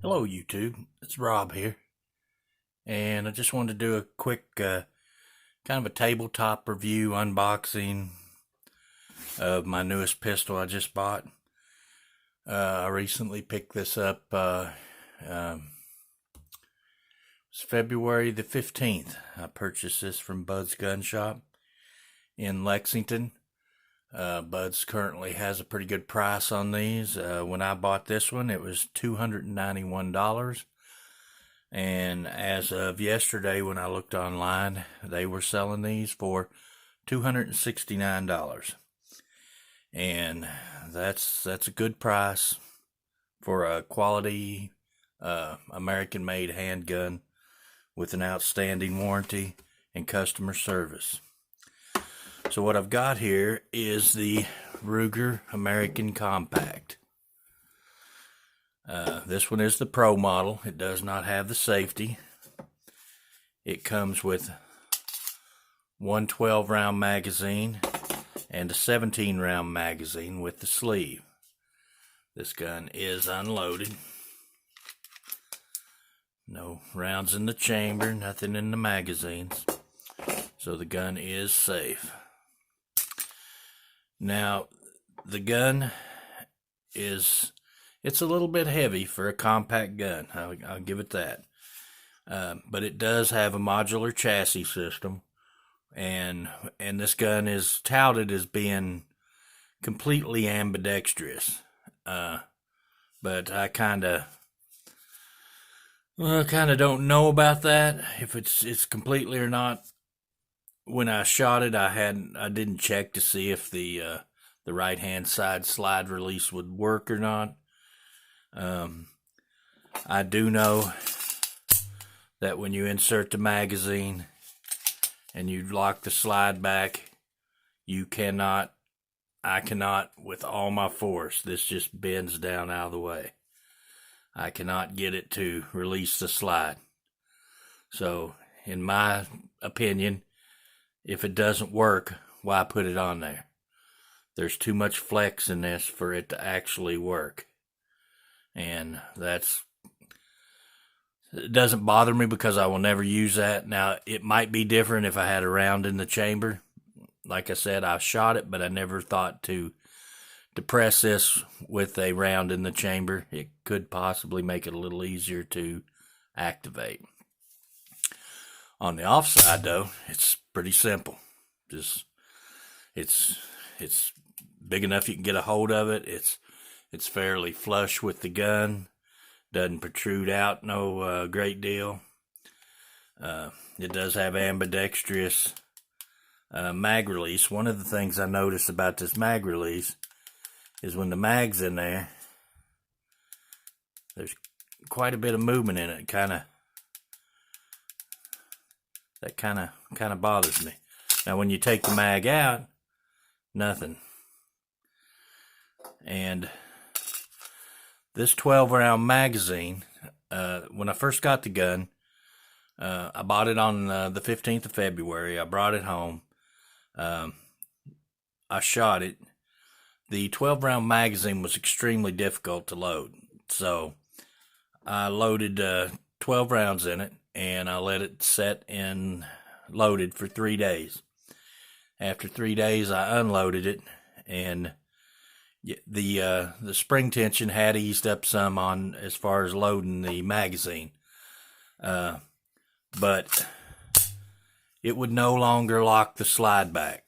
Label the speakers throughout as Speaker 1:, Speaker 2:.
Speaker 1: Hello YouTube, it's Rob here, and I just wanted to do a quick kind of a tabletop review unboxing of my newest pistol I just bought. I recently picked this up, it's February the 15th. I purchased this from Bud's Gun Shop in Lexington. Bud's currently has a pretty good price on these. When I bought this one, it was $291. And as of yesterday, when I looked online, they were selling these for $269. And that's a good price for a quality American-made handgun with an outstanding warranty and customer service. So what I've got here is the Ruger American Compact. This one is the Pro model. It does not have the safety. It comes with one 12-round magazine and a 17-round magazine with the sleeve. This gun is unloaded. No rounds in the chamber, nothing in the magazines. So the gun is safe. Now, the gun it's a little bit heavy for a compact gun. I'll give it that. But it does have a modular chassis system, and this gun is touted as being completely ambidextrous. But I kind of don't know about that, if it's completely or not. When I shot it, I didn't check to see if the right hand side slide release would work or not. I do know that when you insert the magazine and you lock the slide back, I cannot with all my force, this just bends down out of the way. I cannot get it to release the slide. So, in my opinion, if it doesn't work, why put it on there? There's too much flex in this for it to actually work. And it doesn't bother me because I will never use that. Now, it might be different if I had a round in the chamber. Like I said, I shot it, but I never thought to press this with a round in the chamber. It could possibly make it a little easier to activate. On the offside, though, it's pretty simple. Just it's big enough you can get a hold of it. It's fairly flush with the gun. Doesn't protrude out no great deal. It does have ambidextrous mag release. One of the things I noticed about this mag release is when the mag's in there, there's quite a bit of movement in it. That kind of bothers me. Now, when you take the mag out, nothing. And this 12-round magazine, when I first got the gun, I bought it on the 15th of February. I brought it home. I shot it. The 12-round magazine was extremely difficult to load. So I loaded 12 rounds in it, and I let it set and loaded for 3 days. After 3 days, I unloaded it, and the spring tension had eased up some on as far as loading the magazine, but it would no longer lock the slide back.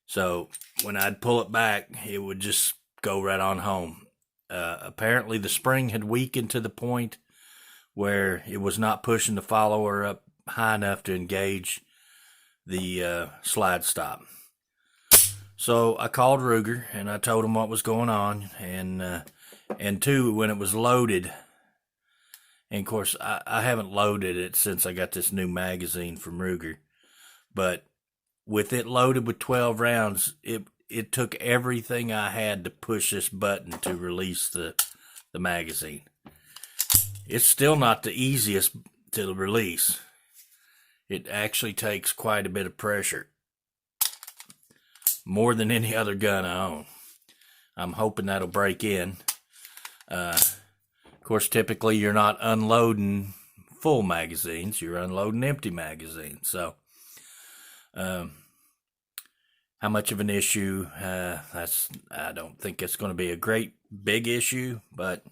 Speaker 1: So when I'd pull it back, it would just go right on home. Apparently the spring had weakened to the point where it was not pushing the follower up high enough to engage the slide stop. So I called Ruger and I told him what was going on, and two, when it was loaded, and of course I haven't loaded it since I got this new magazine from Ruger, but with it loaded with 12 rounds, it took everything I had to push this button to release the magazine. It's still not the easiest to release. It actually takes quite a bit of pressure. More than any other gun I own. I'm hoping that'll break in. Of course, typically you're not unloading full magazines, you're unloading empty magazines. So, how much of an issue? I don't think it's going to be a great big issue, but,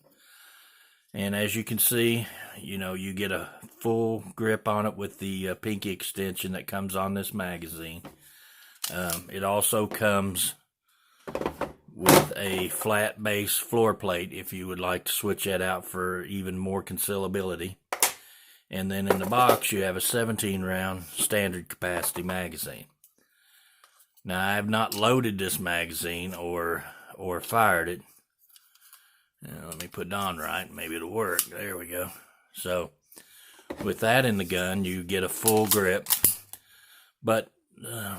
Speaker 1: and as you can see, you get a full grip on it with the pinky extension that comes on this magazine. It also comes with a flat base floor plate if you would like to switch that out for even more concealability. And then in the box you have a 17 round standard capacity magazine. Now, I have not loaded this magazine or fired it. Let me put it on right, maybe it'll work. There we go. So with that in the gun, you get a full grip. But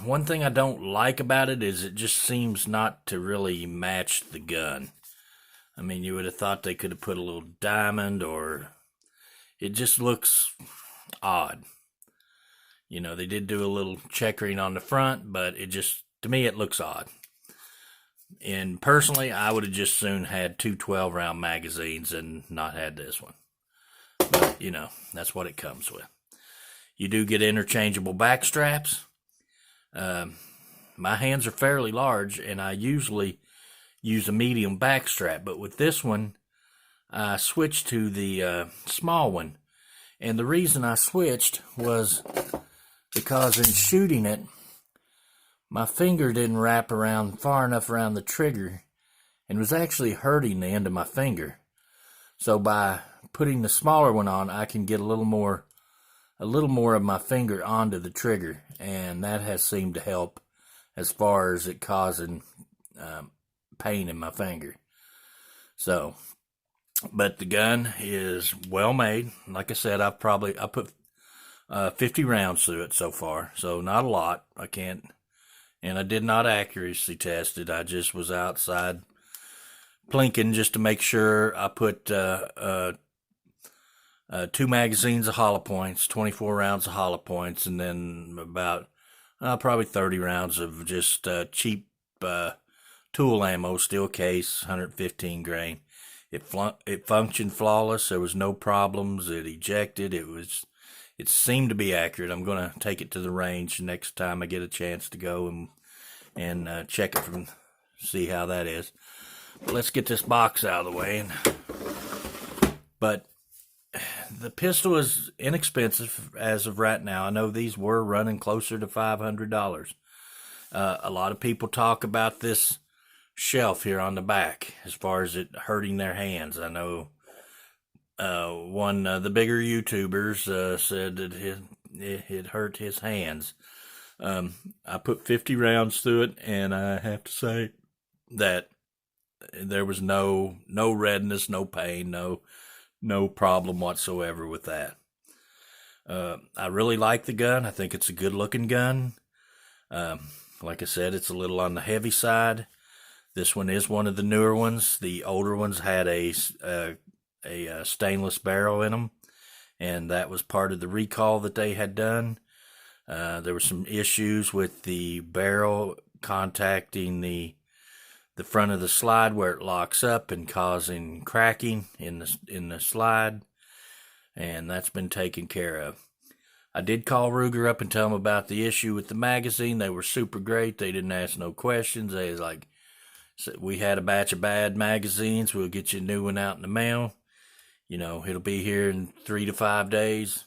Speaker 1: one thing I don't like about it is it just seems not to really match the gun. I mean, you would have thought they could have put a little diamond, or it just looks odd. They did do a little checkering on the front, but it just, to me, it looks odd. And personally, I would have just soon had two 12-round magazines and not had this one. But, that's what it comes with. You do get interchangeable back straps. My hands are fairly large, and I usually use a medium back strap, but with this one, I switched to the small one. And the reason I switched was because in shooting it, my finger didn't wrap around far enough around the trigger and was actually hurting the end of my finger. So by putting the smaller one on, I can get a little more of my finger onto the trigger, and that has seemed to help as far as it causing pain in my finger. So, but the gun is well made. Like I said, I put 50 rounds through it so far, so not a lot. And I did not accuracy test it. I just was outside plinking just to make sure. I put 2 magazines of hollow points, 24 rounds of hollow points, and then about probably 30 rounds of just cheap tool ammo, steel case, 115 grain. It functioned flawless. There was no problems. It ejected. It seemed to be accurate. I'm going to take it to the range next time I get a chance to go and check it see how that is. But let's get this box out of the way. But the pistol is inexpensive as of right now. I know these were running closer to $500. A lot of people talk about this shelf here on the back as far as it hurting their hands. I know one of the bigger YouTubers said that it hurt his hands. I put 50 rounds through it, and I have to say that there was no redness, no pain, no problem whatsoever with that. I really like the gun. I think it's a good looking gun. Like I said, it's a little on the heavy side. This one is one of the newer ones. The older ones had a stainless barrel in them, and that was part of the recall that they had done. There were some issues with the barrel contacting the front of the slide where it locks up and causing cracking in the slide, and that's been taken care of. I did call Ruger up and tell them about the issue with the magazine. They were super great. They didn't ask no questions. They was like, we had a batch of bad magazines. We'll get you a new one out in the mail. It'll be here in 3 to 5 days.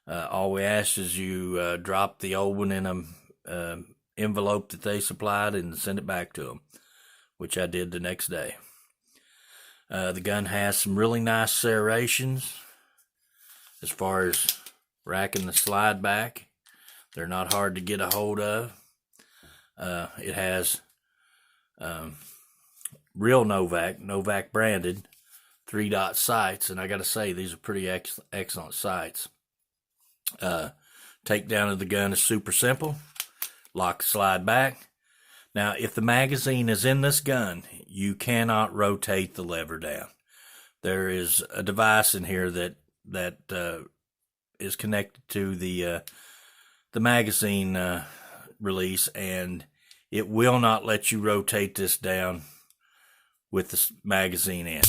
Speaker 1: All we ask is you drop the old one in a envelope that they supplied and send it back to them, which I did the next day. The gun has some really nice serrations as far as racking the slide back. They're not hard to get a hold of. It has real Novak branded 3-dot sights, and I got to say, these are pretty excellent sights. Takedown of the gun is super simple. Lock the slide back. Now, if the magazine is in this gun, you cannot rotate the lever down. There is a device in here that is connected to the magazine release, and it will not let you rotate this down with the magazine in.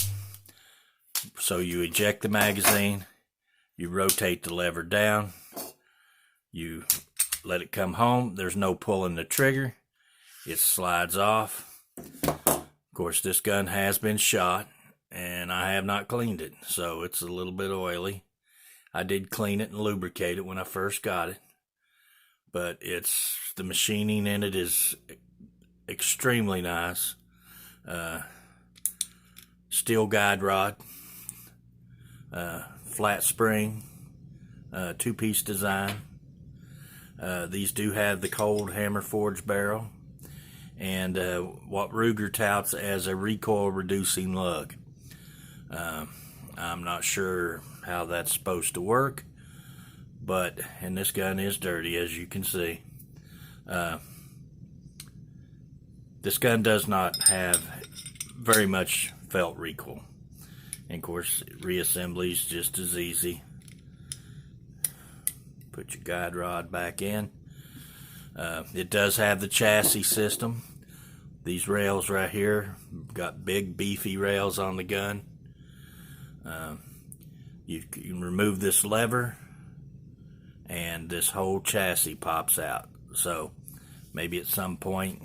Speaker 1: So you eject the magazine, you rotate the lever down, you let it come home. There's no pulling the trigger. It slides off. Of course, this gun has been shot, and I have not cleaned it, so it's a little bit oily. I did clean it and lubricate it when I first got it, but the machining in it is extremely nice. Steel guide rod, flat spring, two-piece design. These do have the cold hammer forged barrel, and what Ruger touts as a recoil reducing lug. I'm not sure how that's supposed to work, and this gun is dirty, as you can see. This gun does not have very much felt recoil, and of course reassembly is just as easy. Put your guide rod back in. It does have the chassis system. These rails right here got big beefy rails on the gun. You can remove this lever and this whole chassis pops out. So maybe at some point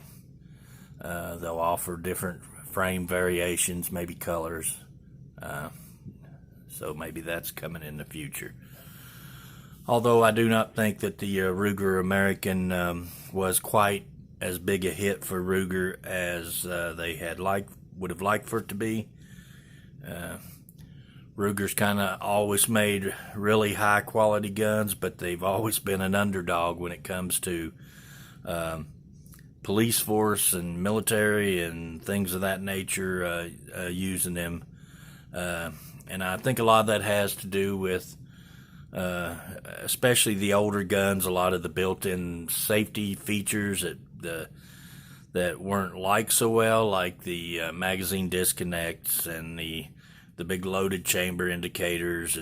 Speaker 1: they'll offer different frame variations, maybe colors. So maybe that's coming in the future. Although I do not think that the Ruger American was quite as big a hit for Ruger as they would have liked for it to be. Ruger's kind of always made really high quality guns, but they've always been an underdog when it comes to police force and military and things of that nature using them. And I think a lot of that has to do with especially the older guns, a lot of the built-in safety features that weren't liked so well, like the magazine disconnects and the big loaded chamber indicators.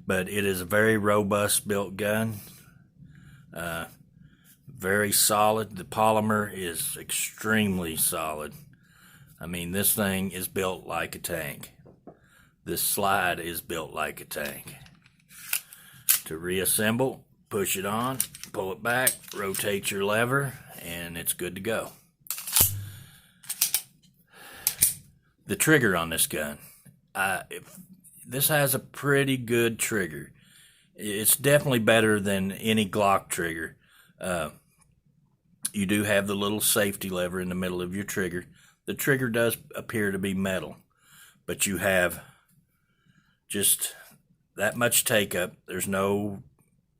Speaker 1: But it is a very robust built gun, very solid. The polymer is extremely solid. I mean, this thing is built like a tank. This slide is built like a tank. To reassemble, push it on, pull it back, rotate your lever, and it's good to go. The trigger on this gun, this has a pretty good trigger. It's definitely better than any Glock trigger. You do have the little safety lever in the middle of your trigger. The trigger does appear to be metal, but you have just that much take up. There's no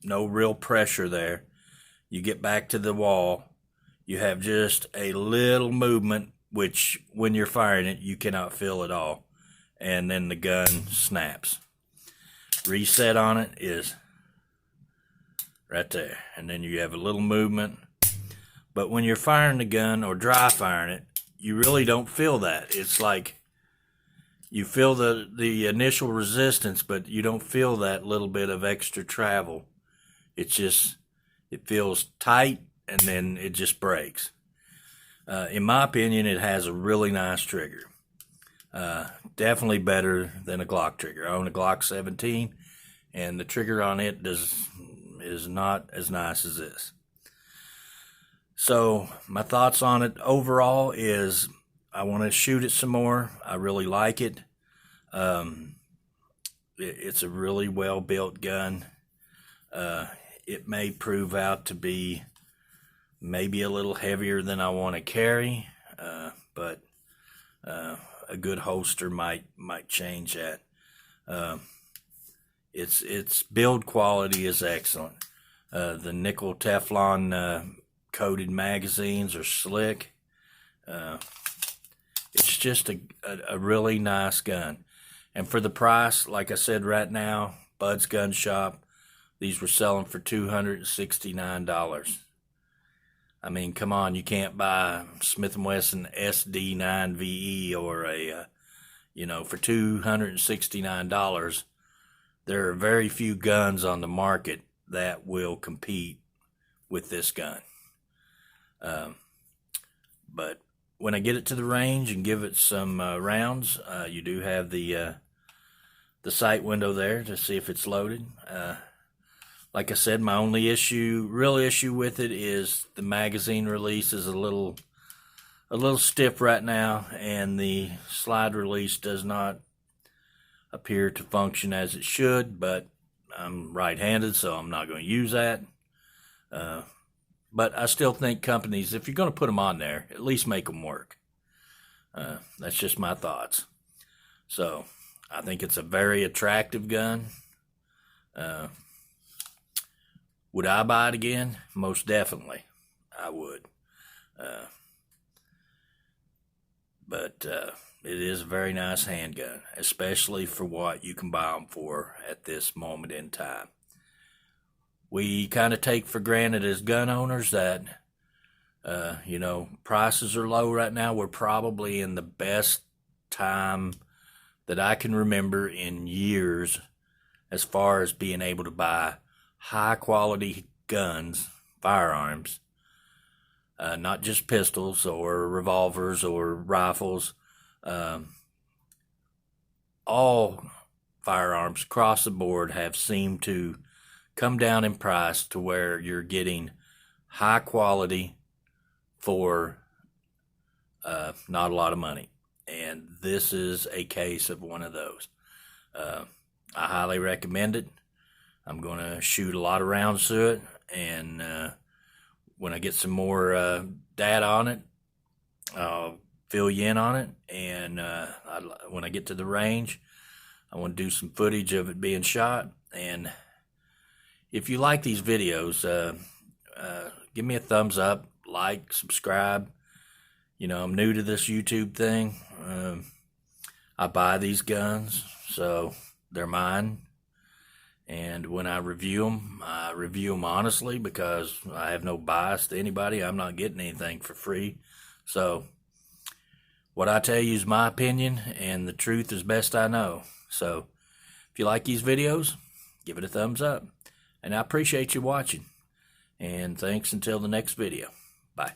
Speaker 1: real pressure there. You get back to the wall, you have just a little movement, which when you're firing it, you cannot feel at all. And then the gun snaps. Reset on it is right there. And then you have a little movement. But when you're firing the gun or dry firing it, you really don't feel that. It's like you feel the initial resistance, but you don't feel that little bit of extra travel. It's just, it feels tight and then it just breaks. In my opinion, it has a really nice trigger. Definitely better than a Glock trigger. I own a Glock 17, and the trigger on it is not as nice as this. So my thoughts on it overall is I want to shoot it some more. I really like it. It's a really well built gun. It may prove out to be maybe a little heavier than I want to carry, but a good holster might change that. Its build quality is excellent. The nickel Teflon coated magazines are slick. It's just a really nice gun. And for the price, like I said, right now, Bud's Gun Shop, these were selling for $269. I mean, come on, you can't buy Smith & Wesson SD9VE or for $269. There are very few guns on the market that will compete with this gun. But when I get it to the range and give it some rounds, you do have the the sight window there to see if it's loaded. Like I said, my only real issue with it is the magazine release is a little stiff right now, and the slide release does not appear to function as it should, but I'm right-handed, so I'm not going to use that. But I still think companies, if you're going to put them on there, at least make them work. That's just my thoughts. So I think it's a very attractive gun. Would I buy it again? Most definitely, I would. But it is a very nice handgun, especially for what you can buy them for at this moment in time. We kind of take for granted as gun owners that, prices are low right now. We're probably in the best time that I can remember in years as far as being able to buy high quality guns, firearms, not just pistols or revolvers or rifles. All firearms across the board have seemed to come down in price to where you're getting high quality for not a lot of money. And this is a case of one of those. I highly recommend it. I'm going to shoot a lot of rounds to it, and when I get some more data on it, I'll fill you in on it. And when I get to the range, I want to do some footage of it being shot. And if you like these videos, give me a thumbs up, like, subscribe. I'm new to this YouTube thing. I buy these guns, so they're mine. And when I review them honestly, because I have no bias to anybody. I'm not getting anything for free. So what I tell you is my opinion, and the truth is best I know. So if you like these videos, give it a thumbs up. And I appreciate you watching. And thanks until the next video. Bye.